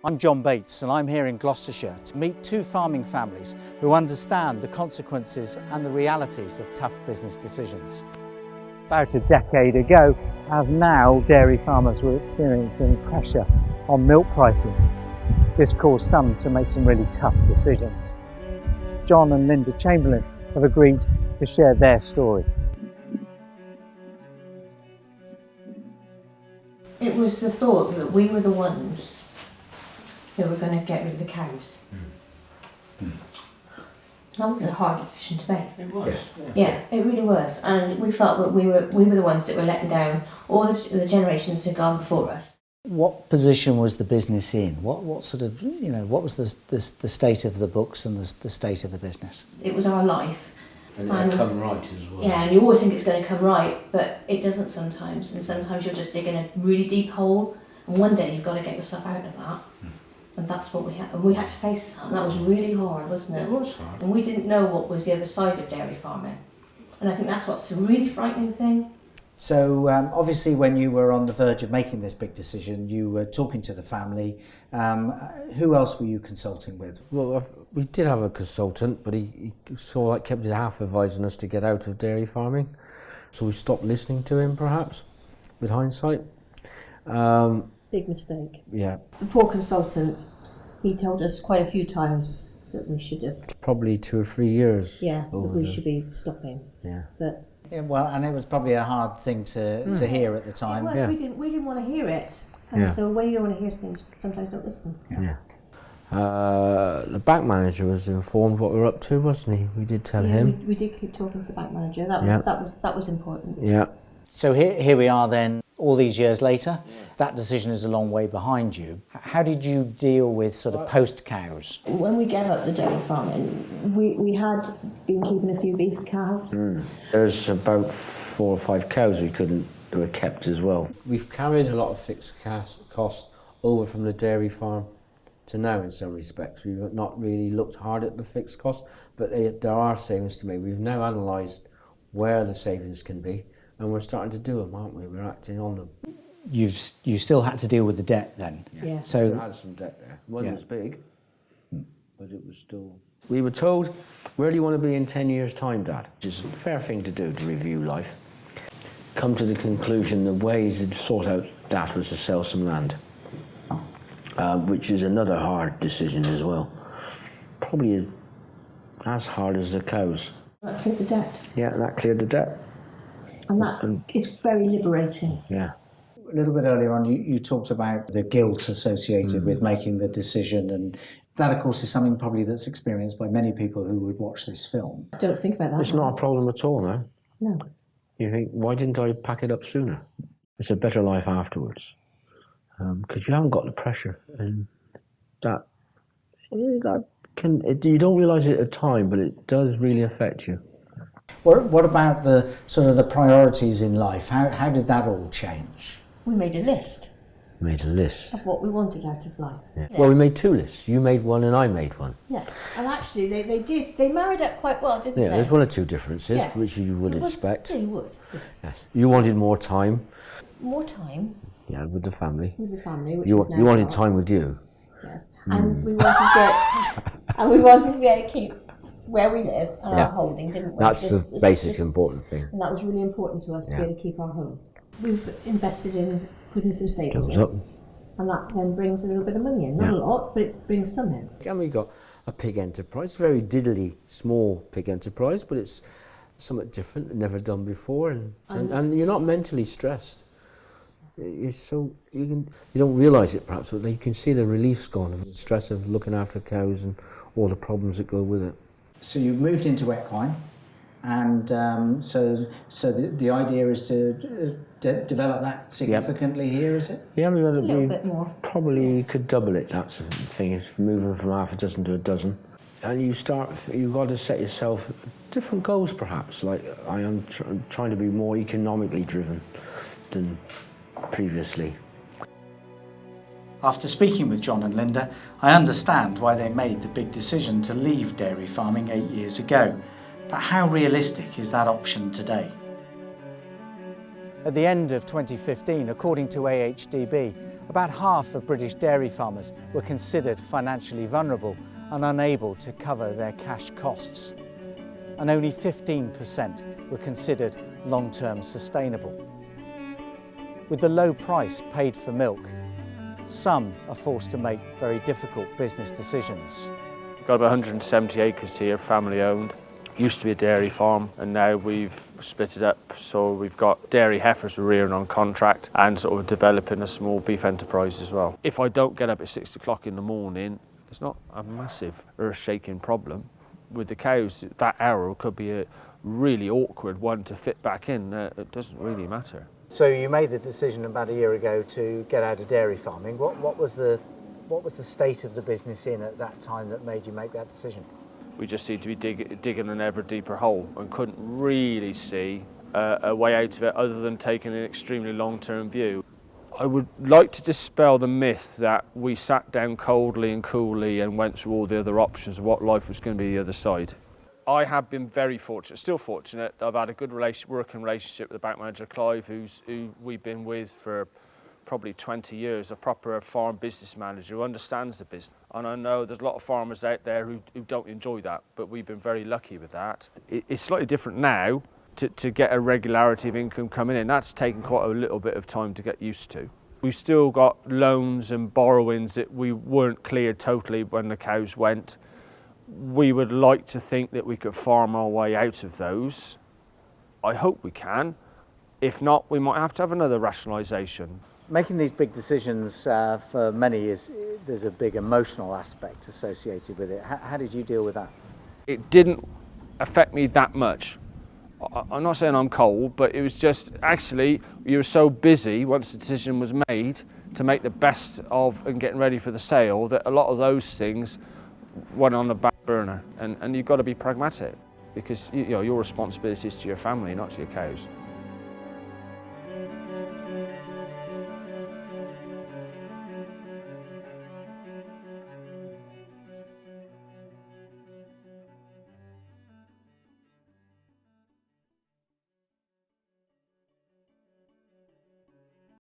I'm John Bates and I'm here in Gloucestershire to meet two farming families who understand the consequences and the realities of tough business decisions. About a decade ago, as now, dairy farmers were experiencing pressure on milk prices. This caused some to make some really tough decisions. John and Linda Chamberlain have agreed to share their story. It was the thought that we were the ones who were going to get rid of the cows. That was a hard decision to make. It was. Yeah, it really was. And we felt that we were the ones that were letting down all the generations who had gone before us. What position was the business in? What sort of, what was the state of the books and the state of the business? It was our life. And it had come right as well. Yeah, and you always think it's going to come right, but it doesn't sometimes. And sometimes you're just digging a really deep hole, and one day you've got to get yourself out of that. And that's what we had. And we had to face that. And that was really hard, wasn't it? It was hard. And we didn't know what was the other side of dairy farming. And I think that's what's a really frightening thing. So obviously when you were on the verge of making this big decision, you were talking to the family. Who else were you consulting with? Well, we did have a consultant, but he sort of kept half advising us to get out of dairy farming. So we stopped listening to him, perhaps, with hindsight. Big mistake. Yeah. The poor consultant, he told us quite a few times that we should have, Probably 2 or 3 years. that we should be stopping. Yeah. But Yeah, well, and it was probably a hard thing to hear at the time. it was, Yeah. we didn't want to hear it. And Yeah. so when you don't want to hear things, sometimes don't listen. Yeah. The bank manager was informed what we were up to, wasn't he? We did tell him. We did keep talking to the bank manager. That was important. Yeah. So here we are then, all these years later. That decision is a long way behind you. How did you deal with sort of post-cows? When we gave up the dairy farming, we had been keeping a few beef calves. There's about 4 or 5 cows that were kept as well. We've carried a lot of fixed costs over from the dairy farm to now in some respects. We've not really looked hard at the fixed costs, but there are savings to make. We've now analysed where the savings can be, and we're starting to do them, aren't we? We're acting on them. You still had to deal with the debt then? Yeah. So Still had some debt there. It wasn't as big, but it was still... We were told, where do you want to be in 10 years' time, Dad? Which is a fair thing to do, to review life. Come to the conclusion the ways to sort out that was to sell some land, which is another hard decision as well. Probably as hard as the cows. That cleared the debt. Yeah, that cleared the debt. And that is very liberating. Yeah. a little bit earlier on, you talked about the guilt associated with making the decision, and that, of course, is something probably that's experienced by many people who would watch this film. Don't think about that. It's not a problem at all, no. No. You think, why didn't I pack it up sooner? It's a better life afterwards. Because you haven't got the pressure, and that can, you don't realise it at the time, but it does really affect you. What about the sort of the priorities in life? How did that all change? We made a list Made a list. of what we wanted out of life. Yeah. Well, we made two lists. You made one and I made one. Yeah, and actually they married up quite well, didn't they? Yeah, there's one or two differences, Yes. which you would expect. Yeah, you would, yes. Yes. You wanted more time. More time Yeah, with the family. with the family. Which You we've now wanted got. time with you. Yes. And we wanted to be able to keep where we live and Yeah. our holding, didn't we? That's This- the this- basic this- important thing. And that was really important to us to be Yeah. able to keep our home. We've invested in putting some stables Goes in, up. and that then brings a little bit of money in. Not Yeah. a lot, but it brings some in. And we got a pig enterprise, very diddly small pig enterprise, but it's somewhat different, never done before, and you're not mentally stressed. You don't realise it perhaps, but you can see the relief's gone of the stress of looking after cows and all the problems that go with it. So you moved into equine, and so the idea is to develop that significantly here, is it? Yeah, we little bit more. probably could double it. That's the thing. It's moving from half a dozen to a dozen, and you've got to set yourself different goals. Perhaps like I am trying to be more economically driven than previously. After speaking with John and Linda, I understand why they made the big decision to leave dairy farming 8 years ago. But how realistic is that option today? At the end of 2015, according to AHDB, About half of British dairy farmers were considered financially vulnerable and unable to cover their cash costs, and only 15% were considered long-term sustainable. With the low price paid for milk, some are forced to make very difficult business decisions. We've got about 170 acres here, family owned. Used to be a dairy farm and now we've split it up, so we've got dairy heifers we're rearing on contract and sort of developing a small beef enterprise as well. If I don't get up at 6 o'clock in the morning, it's not a massive earth-shaking problem. With the cows, that hour could be a really awkward one to fit back in. It doesn't really matter. So you made the decision about a year ago to get out of dairy farming. What was the state of the business in at that time that made you make that decision? We just seemed to be digging an ever deeper hole and couldn't really see a way out of it other than taking an extremely long-term view. I would like to dispel the myth that we sat down coldly and coolly and went through all the other options of what life was going to be the other side. I have been very fortunate, still fortunate. I've had a good working relationship with the bank manager, Clive, who we've been with for probably 20 years, a proper farm business manager who understands the business. And I know there's a lot of farmers out there who don't enjoy that, but we've been very lucky with that. It's slightly different now to get a regularity of income coming in. That's taken quite a little bit of time to get used to. We've still got loans and borrowings that we weren't cleared totally when the cows went. We would like to think that we could farm our way out of those. I hope we can. If not, we might have to have another rationalisation. Making these big decisions for many there's a big emotional aspect associated with it. How did you deal with that? It didn't affect me that much. I'm not saying I'm cold, but it was just actually you were so busy once the decision was made to make the best of and getting ready for the sale that a lot of those things went on the back burner. And you've got to be pragmatic because your responsibility is to your family, not to your cows.